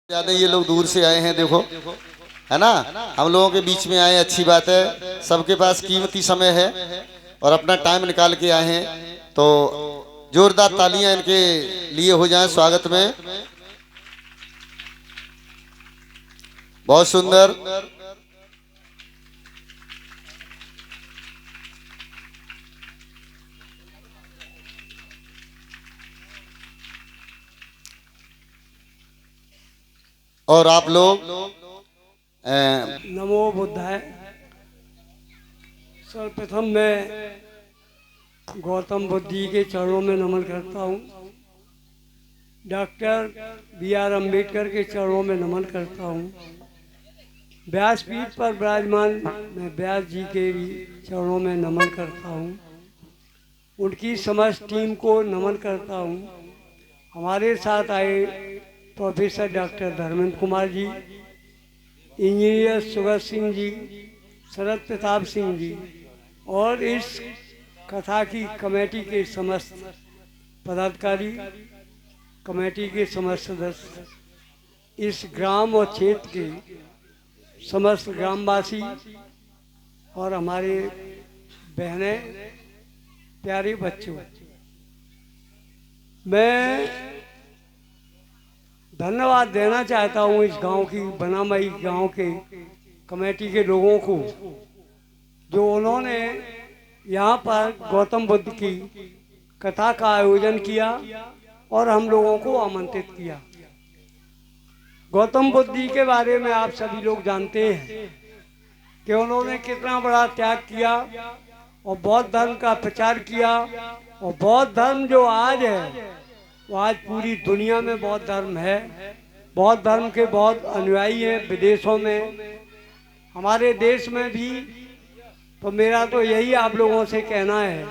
ज्यादा ये लोग दूर से आए हैं, देखो है ना। हम लोगों के बीच में आए, अच्छी बात है। सबके पास कीमती समय है और अपना टाइम निकाल के आए हैं, तो जोरदार तालियां इनके लिए हो जाएं स्वागत में। बहुत सुंदर। और आप लोग नमो बुद्धाय। सर्वप्रथम मैं गौतम बुद्ध जी के चरणों में नमन करता हूँ। Doctor B.R. अम्बेडकर के चरणों में नमन करता हूँ। व्यासपीठ पर विराजमान मैं व्यास जी के भी चरणों में नमन करता हूँ। उनकी समस्त टीम को नमन करता हूँ। हमारे साथ आए professor doctor Dharmendra Kumar ji, engineer Sugat Singh ji, शरद प्रताप सिंह जी और इस कथा की कमेटी के समस्त पदाधिकारी, कमेटी के समस्त सदस्य, इस ग्राम और क्षेत्र के समस्त ग्रामवासी और हमारे बहनें, प्यारे बच्चों, मैं धन्यवाद देना चाहता हूँ इस गांव की, बनामई गांव के कमेटी के लोगों को, जो उन्होंने यहाँ पर गौतम बुद्ध की कथा का आयोजन किया और हम लोगों को आमंत्रित किया। गौतम बुद्ध जी के बारे में आप सभी लोग जानते हैं कि उन्होंने कितना बड़ा त्याग किया और बौद्ध धर्म का प्रचार किया। और बौद्ध धर्म जो आज है वो आज पूरी दुनिया में बौद्ध धर्म है। बौद्ध धर्म के बहुत अनुयायी हैं विदेशों में, हमारे देश में भी। तो मेरा तो यही आप लोगों से कहना है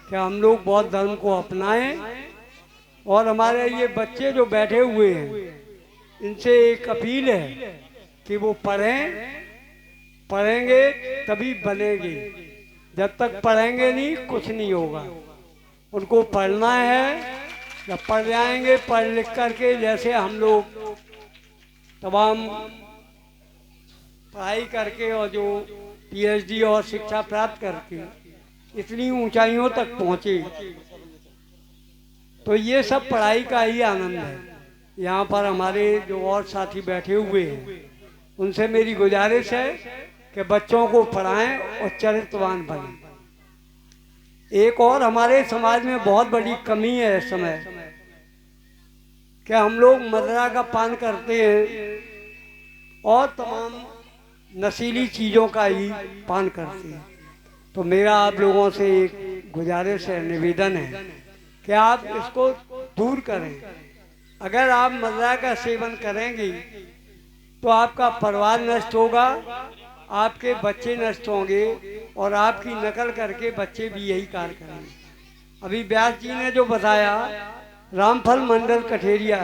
कि हम लोग बौद्ध धर्म को अपनाएं और हमारे ये बच्चे जो बैठे हुए हैं इनसे एक अपील है कि वो पढ़ें, पढ़ेंगे तभी बनेंगे। जब तक पढ़ेंगे नहीं कुछ नहीं होगा। उनको पढ़ना है, जब पढ़ जाएंगे पढ़ लिख करके, जैसे हम लोग तमाम पढ़ाई करके और जो PhD और शिक्षा प्राप्त करके इतनी ऊंचाइयों तक पहुँचे, तो ये सब पढ़ाई का ही आनंद है। यहाँ पर हमारे जो और साथी बैठे हुए हैं उनसे मेरी गुजारिश है कि बच्चों को पढ़ाएं और चरित्रवान बनें। एक और हमारे समाज में बहुत बड़ी कमी है इस समय कि हम लोग मदिरा का पान करते हैं और तमाम नशीली चीज़ों का ही पान करते हैं। तो मेरा आप लोगों से एक गुजारिश है, निवेदन है कि आप इसको दूर करें। अगर आप मदिरा का सेवन करेंगे तो आपका परिवार नष्ट होगा, आपके बच्चे नष्ट होंगे और आपकी नकल करके बच्चे भी यही कार्य करेंगे। अभी व्यास जी ने जो बताया रामफल मंडल कठेरिया,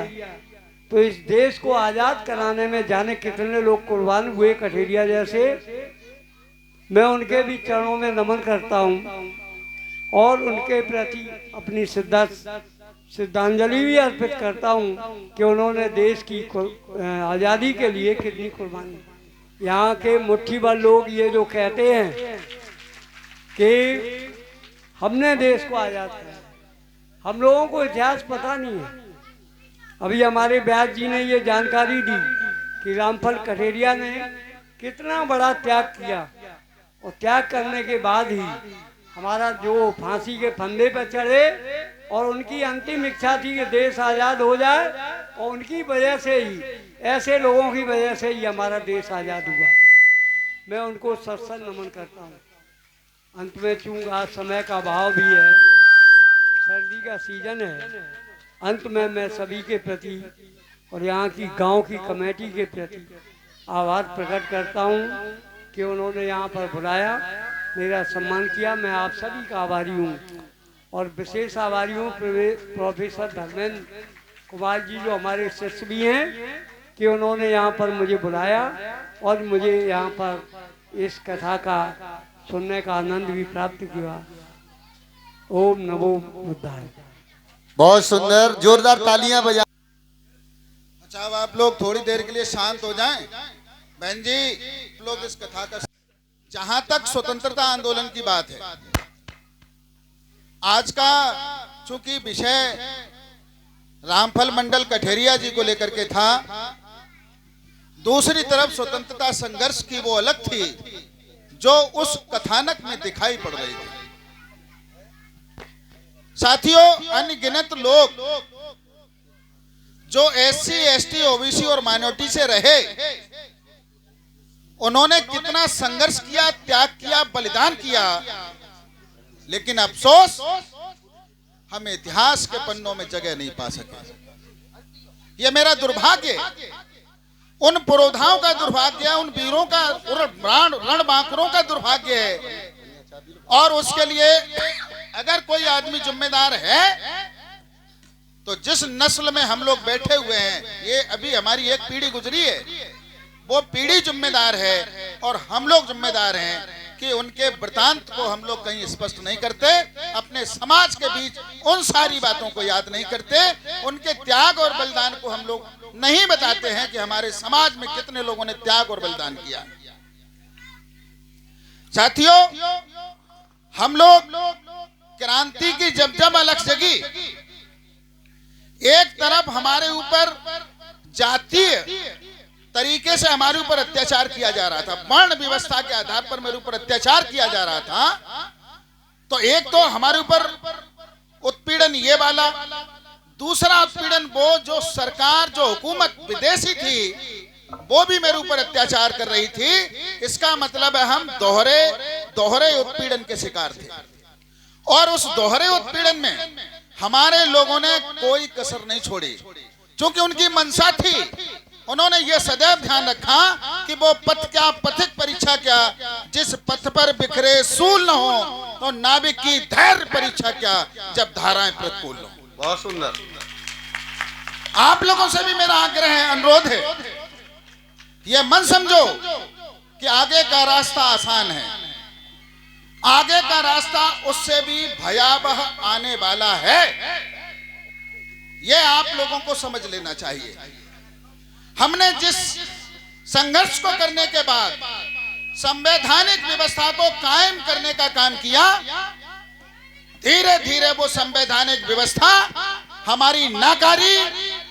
तो इस देश को आज़ाद कराने में जाने कितने लोग कुर्बान हुए कठेरिया जैसे। मैं उनके भी चरणों में नमन करता हूँ और उनके प्रति अपनी श्रद्धांजलि भी अर्पित करता हूँ कि उन्होंने देश की आज़ादी के लिए कितनी कुर्बानी। यहाँ के मुट्ठी भर लोग ये जो कहते हैं कि हमने देश को आज़ाद किया, हम लोगों को इतिहास पता नहीं है। अभी हमारे व्यास जी ने ये जानकारी दी कि रामफल कठेरिया ने कितना बड़ा त्याग किया और त्याग करने के बाद ही हमारा जो फांसी के फंदे पर चढ़े और उनकी अंतिम इच्छा थी कि देश आज़ाद हो जाए, और उनकी वजह से ही, ऐसे लोगों की वजह से ही हमारा देश आज़ाद हुआ। मैं उनको सत्संग नमन करता हूँ। अंत में चूँकि आज समय का अभाव भी है, सर्दी का सीजन है, अंत में मैं सभी के प्रति और यहाँ की गांव की कमेटी के प्रति आभार प्रकट करता हूँ कि उन्होंने यहाँ पर बुलाया, मेरा सम्मान किया। मैं आप सभी का आभारी हूँ और विशेष आभारी हूँ प्रोफेसर धर्मेंद्र कुमार जी जो हमारे शिष्य भी हैं कि उन्होंने यहाँ पर मुझे बुलाया और मुझे यहाँ पर इस कथा का सुनने का आनंद भी प्राप्त किया। ओम नमो बुद्धाय। बहुत सुंदर, जोरदार तालियां बजा। अच्छा अब आप लोग थोड़ी देर के लिए शांत हो जाएं। बहन जी, आप लोग इस कथा का, जहां तक स्वतंत्रता आंदोलन की बात है, आज का चूंकि विषय रामफल मंडल कठेरिया जी को लेकर के था, दूसरी तरफ स्वतंत्रता संघर्ष की वो अलग थी जो उस कथानक में दिखाई पड़ रही थी। साथियों, अनगिनत लोग जो SC, ST, OBC और माइनॉरिटी से रहे, उन्होंने कितना संघर्ष किया, त्याग किया, बलिदान किया, लेकिन अफसोस हम इतिहास के पन्नों में जगह नहीं पा सके। यह मेरा दुर्भाग्य, उन पुरोधाओं का दुर्भाग्य है, उन वीरों का, रणबांकुरों का दुर्भाग्य है। और उसके लिए अगर कोई आदमी जिम्मेदार है तो जिस नस्ल में हम लोग बैठे हुए हैं, ये अभी हमारी एक पीढ़ी गुजरी है, वो पीढ़ी जिम्मेदार है और हम लोग जिम्मेदार हैं कि उनके वृतांत को हम लोग कहीं स्पष्ट नहीं करते, अपने समाज के बीच उन सारी बातों को याद नहीं करते, उनके त्याग और बलिदान को हम लोग नहीं बताते हैं कि हमारे समाज में कितने लोगों ने त्याग और बलिदान किया। साथियों, हम लोग क्रांति की जब अलख जगी, एक तरफ हमारे ऊपर जातीय तरीके से हमारे ऊपर अत्याचार किया जा रहा था, वर्ण व्यवस्था के आधार पर मेरे ऊपर अत्याचार किया जा रहा था, तो एक तो हमारे ऊपर उत्पीड़न ये वाला, दूसरा उत्पीड़न वो जो सरकार, जो हुकूमत विदेशी थी, वो भी मेरे ऊपर अत्याचार कर रही थी। इसका मतलब है हम दोहरे उत्पीड़न के शिकार थे। और उस दोहरे उत्पीड़न में हमारे लोगों ने कोई कसर नहीं छोड़ी, क्योंकि उनकी मंशा थी, उन्होंने ये सदैव ध्यान रखा कि वो पथ क्या, पथिक परीक्षा क्या, जिस पथ पर बिखरे सूल न हो, तो नाविक की धैर्य परीक्षा क्या, जब धाराएं प्रतिकूल हो। बहुत सुंदर। आप लोगों से भी मेरा आग्रह है, अनुरोध है, ये मन समझो कि आगे का रास्ता आसान है, आगे का रास्ता उससे भी भयावह आने वाला है। यह आप लोगों को समझ लेना चाहिए। हमने जिस संघर्ष को करने के बाद संवैधानिक व्यवस्था को कायम करने का काम किया, धीरे धीरे वो संवैधानिक व्यवस्था हमारी नाकारी,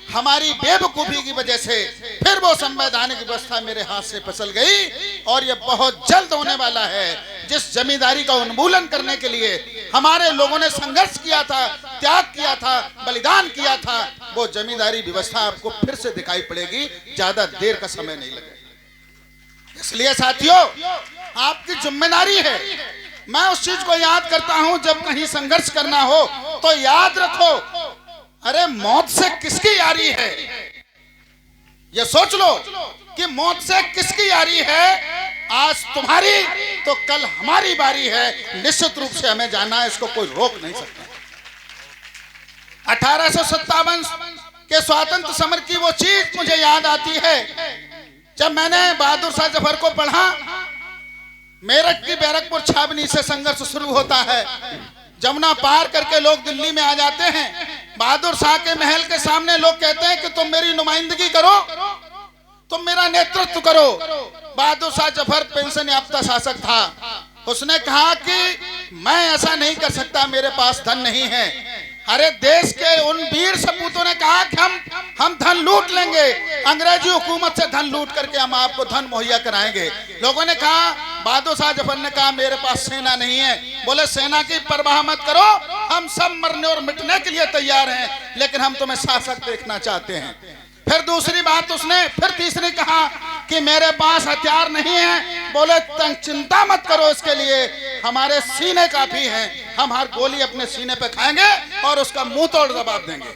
हमारी बेवकूफी की वजह से फिर वो संवैधानिक व्यवस्था मेरे हाथ से फिसल गई। और ये बहुत जल्द होने वाला है। जिस जमींदारी का उन्मूलन करने के लिए हमारे लोगों ने संघर्ष किया था, त्याग किया था, बलिदान किया था, वो जमींदारी व्यवस्था आपको फिर से दिखाई पड़ेगी। ज्यादा देर का समय नहीं लगेगा। इसलिए साथियों, आपकी जिम्मेदारी है, मैं उस चीज को याद करता हूं, जब कहीं संघर्ष करना हो तो याद रखो, अरे मौत से किसकी यारी है, ये सोच लो कि मौत से किसकी यारी है। आज तुम्हारी तो कल हमारी बारी है, निश्चित रूप से हमें जाना है, इसको कोई रोक नहीं सकता। 1857 के स्वातंत्र समर की वो चीज मुझे याद आती है, जब मैंने बहादुर शाह जफर को पढ़ा। मेरठ की बैरकपुर छावनी से संघर्ष शुरू होता है, जमुना पार करके लोग दिल्ली में आ जाते हैं। बहादुर शाह के महल के सामने लोग कहते हैं कि तुम मेरी नुमाइंदगी करो, तुम मेरा नेतृत्व करो। बहादुर शाह जफर पेंशन याफ्ता शासक था, उसने कहा कि मैं ऐसा नहीं कर सकता, मेरे पास धन नहीं है। अरे देश के उन वीर सपूतों ने कहा कि हम धन लूट लेंगे, अंग्रेजी हुकूमत से धन लूट करके हम आपको धन मुहैया कराएंगे। लोगों ने कहा, बहादुर शाह जफर ने कहा मेरे पास सेना नहीं है। बोले सेना की परवाह मत करो, हम सब मरने और मिटने के लिए तैयार हैं, लेकिन हम तुम्हें शासक देखना चाहते हैं। फिर दूसरी बात उसने फिर तीसरी कहा कि मेरे पास हथियार नहीं है। बोले चिंता मत करो, इसके लिए हमारे सीने काफी हैं, हम हर गोली अपने सीने पे खाएंगे और उसका मुंह तोड़ जवाब देंगे।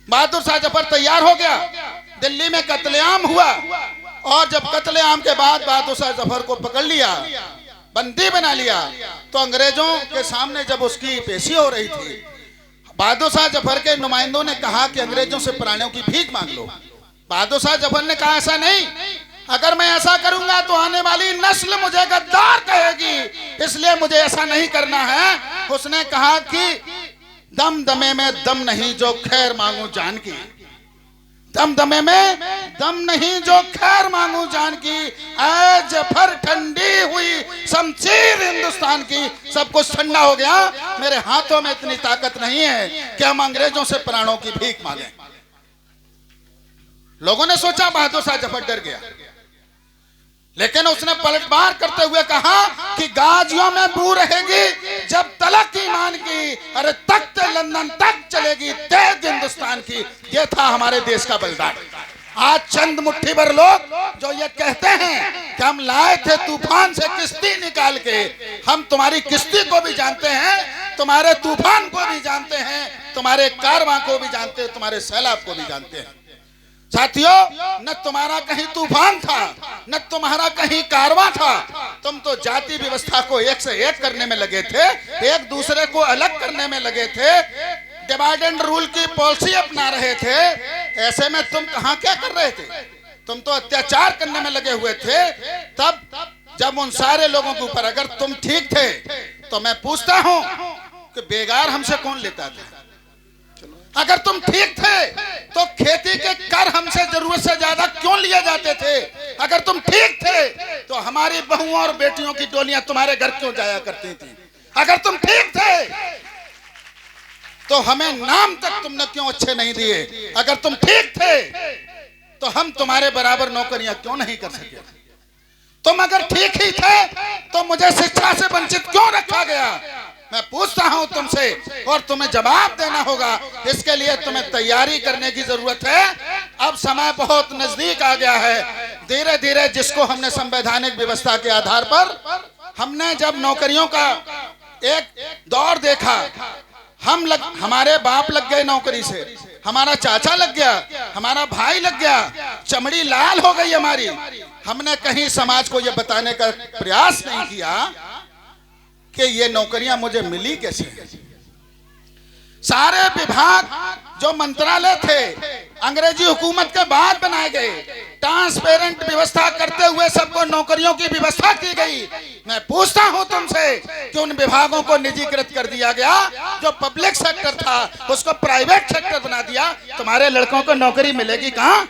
बहादुर शाह जफर तैयार हो गया। दिल्ली में कत्लेआम हुआ और जब कत्लेआम के बाद बहादुर शाह जफर को पकड़ लिया, बंदी बना लिया, तो अंग्रेजों के सामने जब उसकी पेशी हो रही थी, बहादुर शाह जफर के नुमाइंदों ने कहा कि अंग्रेजों से प्राणों की भीख मांग लो। बहादुर शाह जफर ने कहा ऐसा नहीं, अगर मैं ऐसा करूंगा तो आने वाली नस्ल मुझे गद्दार कहेगी, इसलिए मुझे ऐसा नहीं करना है। उसने कहा कि दम दमे में दम नहीं, जो खैर मांगू जान की। दमदमे में दम नहीं जो खैर मांगू जान की, आज भर ठंडी हुई शमशीर हिंदुस्तान की। सब कुछ ठंडा हो गया, मेरे हाथों में इतनी ताकत नहीं है कि हम अंग्रेजों से प्राणों की भीख मांगे। लोगों ने सोचा बहादुर शाह जफर डर गया, लेकिन उसने पलटवार करते हुए कहा कि गाजियों में बू रहेगी जब तलक ईमान की, अरे तख्त लंदन तक चलेगी तेज हिंदुस्तान की। ये था हमारे देश का बलिदान। आज चंद मुट्ठी भर लोग जो ये कहते हैं कि हम लाए थे तूफान से किश्ती निकाल के, हम तुम्हारी किश्ती को भी जानते हैं, तुम्हारे तूफान को भी जानते हैं, तुम्हारे कारवां को भी जानते हैं, तुम्हारे सैलाब को भी जानते हैं। साथियों, न तुम्हारा कहीं तूफान था, न तुम्हारा कहीं कारवां था, तुम तो जाति व्यवस्था को एक से एक करने में लगे थे, एक दूसरे को अलग करने में लगे थे, डिवाइड एंड रूल की पॉलिसी अपना रहे थे। ऐसे में तुम कहां क्या कर रहे थे? तुम तो अत्याचार करने में लगे हुए थे। तब जब उन सारे लोगों के ऊपर अगर तुम ठीक थे तो मैं पूछता हूं कि बेगार हमसे कौन लेता था? अगर तुम ठीक थे तो खेती के कर हमसे जरूरत से ज्यादा क्यों लिए जाते थे? अगर तुम ठीक थे तो हमारी बहुओं और बेटियों की डोलियां तुम्हारे घर क्यों जाया करती थी? अगर तुम ठीक थे तो हमें नाम तक तुमने क्यों अच्छे नहीं दिए? अगर तुम ठीक थे तो हम तुम्हारे बराबर नौकरियां क्यों नहीं कर सके? तुम अगर ठीक ही थे तो मुझे शिक्षा से वंचित क्यों रखा गया? मैं पूछता हूं तुमसे और तुम्हें जवाब देना होगा। इसके लिए तुम्हें तैयारी करने की जरूरत है। अब समय बहुत नजदीक आ गया है। धीरे धीरे जिसको हमने संवैधानिक व्यवस्था के आधार पर हमने जब नौकरियों का एक दौर देखा, हमारे बाप लग गए नौकरी से, हमारा चाचा लग गया, हमारा भाई लग गया, चमड़ी लाल हो गई हमारी। हमने कहीं समाज को यह बताने का प्रयास नहीं किया कि ये नौकरियां मुझे मिली कैसे। सारे विभाग जो मंत्रालय थे अंग्रेजी हुकूमत के बाद बनाए गए, ट्रांसपेरेंट व्यवस्था करते हुए सबको नौकरियों की व्यवस्था की गई। मैं पूछता हूं तुमसे कि उन विभागों को निजीकृत कर दिया गया, जो पब्लिक सेक्टर था उसको प्राइवेट सेक्टर बना दिया। तुम्हारे लड़कों को नौकरी मिलेगी कहां?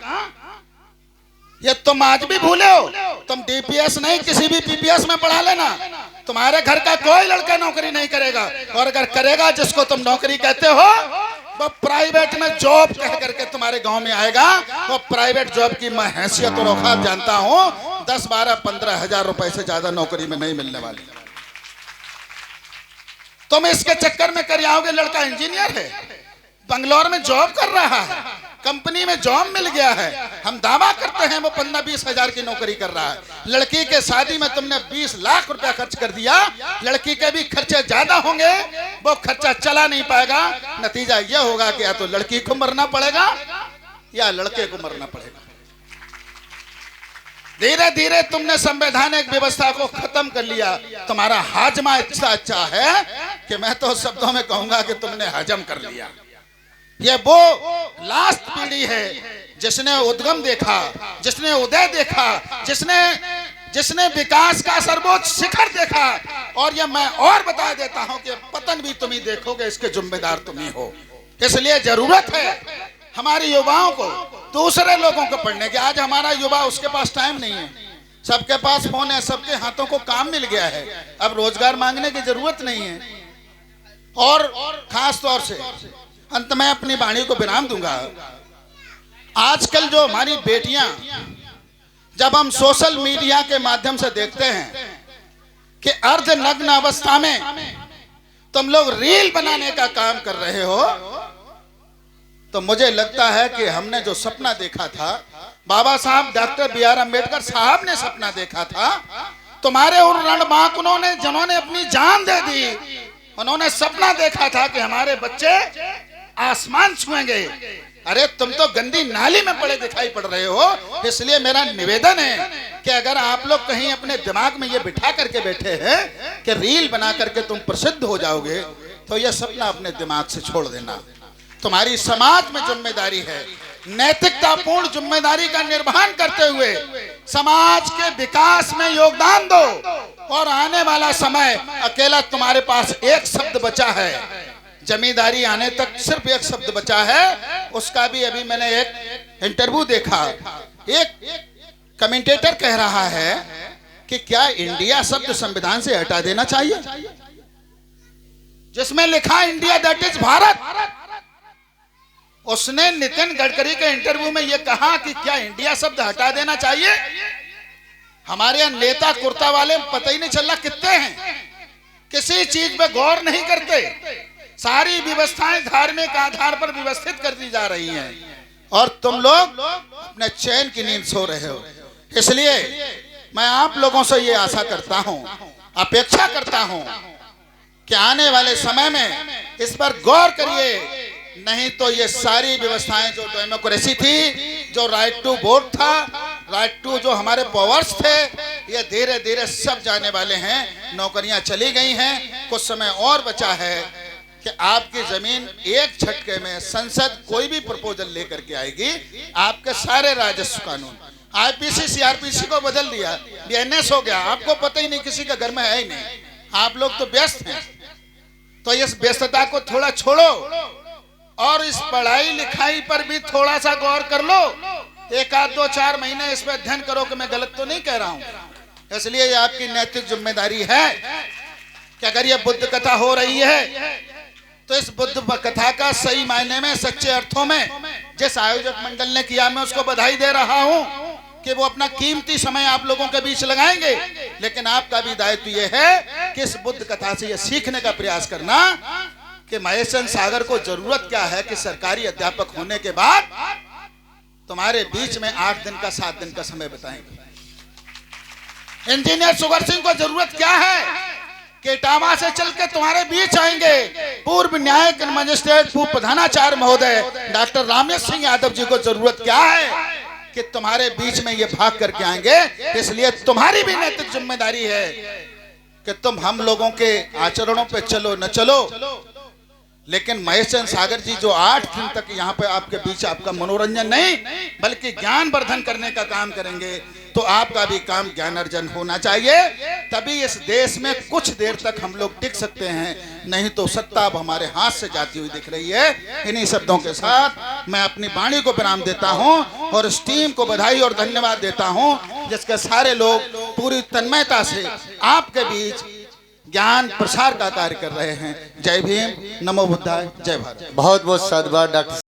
ये तुम आज भी भूले हो। तुम डीपीएस नहीं किसी भी पीपीएस में पढ़ा लेना, तुम्हारे घर का कोई लड़का नौकरी नहीं करेगा, और अगर करेगा जिसको तुम नौकरी कहते हो वो प्राइवेट में जॉब कह करके तुम्हारे गांव में आएगा। वो प्राइवेट जॉब की मैं हैसियत और औकात जानता हूं। 10, 12, 15 हजार रुपए से ज्यादा नौकरी में नहीं मिलने वाली। तुम इसके चक्कर में कर आओगे। लड़का इंजीनियर है, बंगलौर में जॉब कर रहा है, कंपनी में जॉब मिल गया है, हम दावा करते हैं वो 15-20 हजार की नौकरी कर रहा है। लड़की के शादी में तुमने 20 लाख रुपया खर्च कर दिया। लड़की के भी खर्चे ज्यादा होंगे, वो खर्चा चला नहीं पाएगा। नतीजा ये होगा कि या तो लड़की को मरना पड़ेगा या लड़के को मरना पड़ेगा। धीरे धीरे तुमने संवैधानिक व्यवस्था को खत्म कर लिया। तुम्हारा हाजमा इतना अच्छा है कि मैं तो शब्दों में कहूंगा कि तुमने हजम कर लिया। ये वो लास्ट पीढ़ी है जिसने उद्गम देखा, जिसने उदय देखा, जिसने विकास का सर्वोच्च शिखर देखा। और ये मैं और बता देता हूं कि पतन भी तुम ही देखोगे, इसके जिम्मेदार तुम ही हो। इसलिए जरूरत है हमारे युवाओं को दूसरे लोगों को पढ़ने की। आज हमारा युवा उसके पास टाइम नहीं है, सबके पास फोन है, सबके हाथों को काम मिल गया है, अब रोजगार मांगने की जरूरत नहीं है। और खास तौर से अंत में अपनी वाणी को विराम दूंगा। आजकल जो हमारी बेटियां, जब हम सोशल मीडिया के माध्यम से देखते हैं कि अर्धनग्न अवस्था में तुम लोग रील बनाने का काम कर रहे हो, तो मुझे लगता है कि हमने जो सपना देखा था, बाबा साहब डॉक्टर बी आर अम्बेडकर साहब ने सपना देखा था, तुम्हारे उन रणबांकुरों ने जिन्होंने अपनी जान दे दी, उन्होंने सपना देखा था कि हमारे बच्चे आसमान छुएंगे। अरे तुम तो गंदी नाली में पड़े दिखाई पड़ रहे हो। इसलिए मेरा निवेदन है कि अगर आप लोग कहीं अपने दिमाग में ये बिठा करके बैठे हैं कि रील बना करके तुम प्रसिद्ध हो जाओगे, तो यह सपना अपने दिमाग से छोड़ देना। तुम्हारी समाज में जिम्मेदारी है, नैतिकतापूर्ण जिम्मेदारी का निर्वहन करते हुए समाज के विकास में योगदान दो। और आने वाला समय अकेला तुम्हारे पास एक शब्द बचा है, जमींदारी आने तक सिर्फ एक शब्द बचा है। उसका भी अभी मैंने एक इंटरव्यू देखा, एक कमेंटेटर कह रहा है कि क्या इंडिया शब्द संविधान से हटा देना चाहिए, जिसमें लिखा इंडिया दैट इज भारत। उसने नितिन गडकरी के इंटरव्यू में यह कहा कि क्या इंडिया शब्द हटा देना चाहिए। हमारे यहाँ नेता कुर्ता वाले पता ही नहीं चल रहा कितने हैं, किसी चीज पे गौर नहीं करते। सारी व्यवस्थाएं धार्मिक आधार पर व्यवस्थित कर दी जा रही हैं और तुम लोग अपने चैन की नींद सो रहे हो। इसलिए मैं आप लोगों से ये आशा करता हूं, अपेक्षा करता हूं कि आने वाले समय में इस पर गौर करिए, नहीं तो ये सारी व्यवस्थाएं जो डेमोक्रेसी थी, जो राइट टू वोट था, राइट टू जो हमारे पावर्स थे, ये धीरे धीरे सब जाने वाले हैं। नौकरियां चली गई हैं, कुछ समय और बचा है कि आपकी जमीन एक झटके में संसद कोई भी प्रपोजल लेकर के आएगी, आपके सारे राजस्व कानून, आईपीसी सीआरपीसी को बदल दिया, बीएनएस हो गया, आपको पता ही नहीं, किसी का घर में है ही नहीं, आप लोग तो व्यस्त हैं। तो इस व्यस्तता को थोड़ा छोड़ो और इस पढ़ाई लिखाई पर भी थोड़ा सा गौर कर लो। एक आध 2-4 महीने इस पर अध्ययन करो कि मैं गलत तो नहीं कह रहा हूं। इसलिए ये आपकी नैतिक जिम्मेदारी है कि अगर ये बुद्ध कथा हो रही है तो इस बुद्ध कथा का सही मायने में, सच्चे अर्थों में जिस आयोजक मंडल ने किया, मैं उसको बधाई दे रहा हूं कि वो अपना कीमती समय आप लोगों के बीच लगाएंगे। लेकिन आपका भी दायित्व ये है कि इस बुद्ध कथा से ये सीखने का प्रयास करना कि महेश चंद्र सागर को जरूरत क्या है कि सरकारी अध्यापक होने के बाद तुम्हारे बीच में 8 दिन का 7 दिन का समय बताएंगे। इंजीनियर सुगर सिंह को जरूरत क्या है कि इटावा से चल के तुम्हारे बीच आएंगे। पूर्व न्यायिक मजिस्ट्रेट पूर्व प्रधानाचार्य महोदय डॉक्टर रामेश सिंह यादव जी को जरूरत क्या है कि तुम्हारे बीच में ये भाग करके आएंगे। इसलिए तुम्हारी भी नैतिक जिम्मेदारी है कि तुम हम लोगों के आचरणों पे चलो न चलो, लेकिन महेश चंद्र सागर जी जो 8 दिन तक यहाँ पे आपके बीच आपका मनोरंजन नहीं बल्कि ज्ञान वर्धन करने का काम करेंगे, तो आपका भी काम ज्ञान अर्जन होना चाहिए। तभी इस देश में कुछ देर तक हम लोग टिक सकते हैं, नहीं तो सत्ता अब हमारे हाथ से जाती हुई दिख रही है। इन्हीं शब्दों के साथ मैं अपनी वाणी को विराम देता हूं और इस टीम को बधाई और धन्यवाद देता हूं जिसके सारे लोग पूरी तन्मयता से आपके बीच ज्ञान प्रसार का कार्य कर रहे हैं। जय भीम, नमो बुद्धाय, जय भारत। बहुत बहुत साधुवाद डॉक्टर।